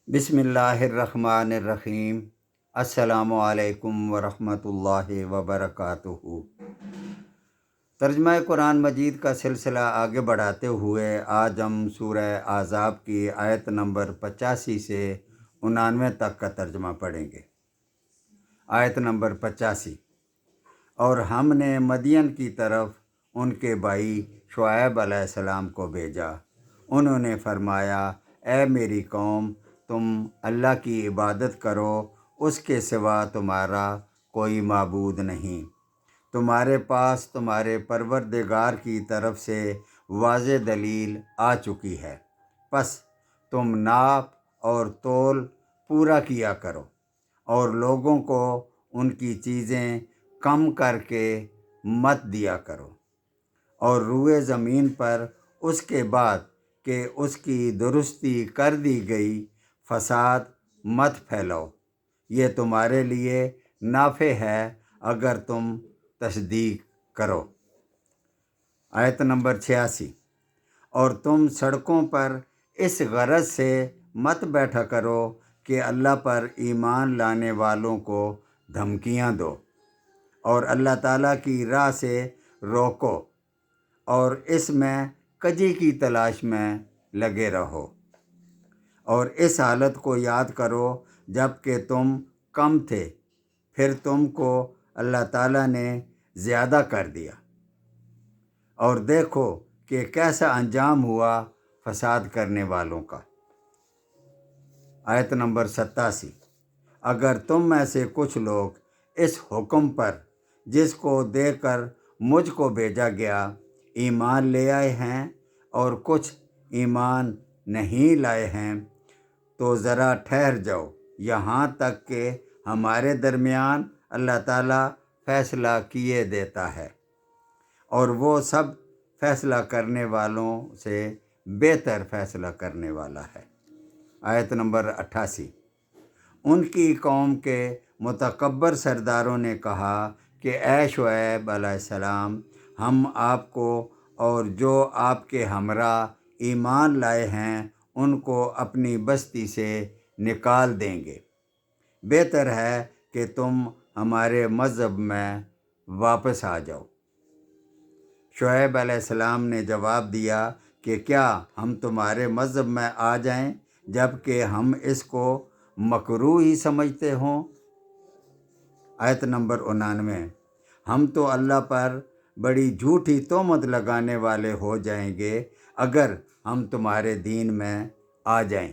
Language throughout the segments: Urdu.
بسم اللہ الرحمن الرحیم۔ السلام علیکم ورحمۃ اللہ وبرکاتہ۔ ترجمہ قرآن مجید کا سلسلہ آگے بڑھاتے ہوئے آج ہم سورہ احزاب کی آیت نمبر 85 سے 99 تک کا ترجمہ پڑھیں گے۔ آیت نمبر 85۔ اور ہم نے مدین کی طرف ان کے بھائی شعیب علیہ السلام کو بھیجا۔ انہوں نے فرمایا، اے میری قوم، تم اللہ کی عبادت کرو، اس کے سوا تمہارا کوئی معبود نہیں۔ تمہارے پاس تمہارے پروردگار کی طرف سے واضح دلیل آ چکی ہے، پس تم ناپ اور تول پورا کیا کرو، اور لوگوں کو ان کی چیزیں کم کر کے مت دیا کرو، اور روئے زمین پر اس کے بعد کہ اس کی درستی کر دی گئی فساد مت پھیلاؤ۔ یہ تمہارے لیے نافع ہے اگر تم تصدیق کرو۔ آیت نمبر 86۔ اور تم سڑکوں پر اس غرض سے مت بیٹھا کرو کہ اللہ پر ایمان لانے والوں کو دھمکیاں دو، اور اللہ تعالیٰ کی راہ سے روکو، اور اس میں کجی کی تلاش میں لگے رہو، اور اس حالت کو یاد کرو جب کہ تم کم تھے، پھر تم کو اللہ تعالیٰ نے زیادہ کر دیا، اور دیکھو کہ کیسا انجام ہوا فساد کرنے والوں کا۔ آیت نمبر 87۔ اگر تم میں سے کچھ لوگ اس حکم پر جس کو دے کر مجھ کو بھیجا گیا ایمان لے آئے ہیں، اور کچھ ایمان نہیں لائے ہیں، تو ذرا ٹھہر جاؤ یہاں تک کہ ہمارے درمیان اللہ تعالیٰ فیصلہ کیے دیتا ہے، اور وہ سب فیصلہ کرنے والوں سے بہتر فیصلہ کرنے والا ہے۔ آیت نمبر 88۔ ان کی قوم کے متکبر سرداروں نے کہا کہ اے شعیب علیہ السلام، ہم آپ کو اور جو آپ کے ہمراہ ایمان لائے ہیں ان کو اپنی بستی سے نکال دیں گے۔ بہتر ہے کہ تم ہمارے مذہب میں واپس آ جاؤ۔ شعیب علیہ السلام نے جواب دیا کہ کیا ہم تمہارے مذہب میں آ جائیں جب کہ ہم اس کو مکروہ ہی سمجھتے ہوں؟ آیت نمبر 99۔ ہم تو اللہ پر بڑی جھوٹی تہمت لگانے والے ہو جائیں گے اگر ہم تمہارے دین میں آ جائیں،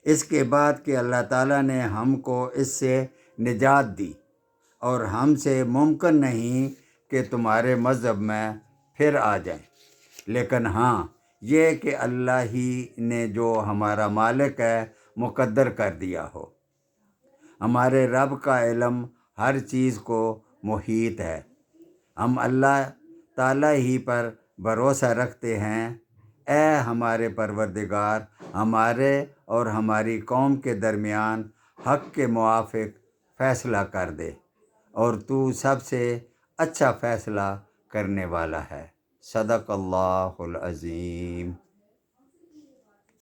اس کے بعد کہ اللہ تعالیٰ نے ہم کو اس سے نجات دی، اور ہم سے ممکن نہیں کہ تمہارے مذہب میں پھر آ جائیں۔ لیکن ہاں، یہ کہ اللہ ہی نے جو ہمارا مالک ہے مقدر کر دیا ہو۔ ہمارے رب کا علم ہر چیز کو محیط ہے۔ ہم اللہ تعالیٰ ہی پر بھروسہ رکھتے ہیں۔ اے ہمارے پروردگار، ہمارے اور ہماری قوم کے درمیان حق کے موافق فیصلہ کر دے، اور تو سب سے اچھا فیصلہ کرنے والا ہے۔ صدق اللہ العظیم۔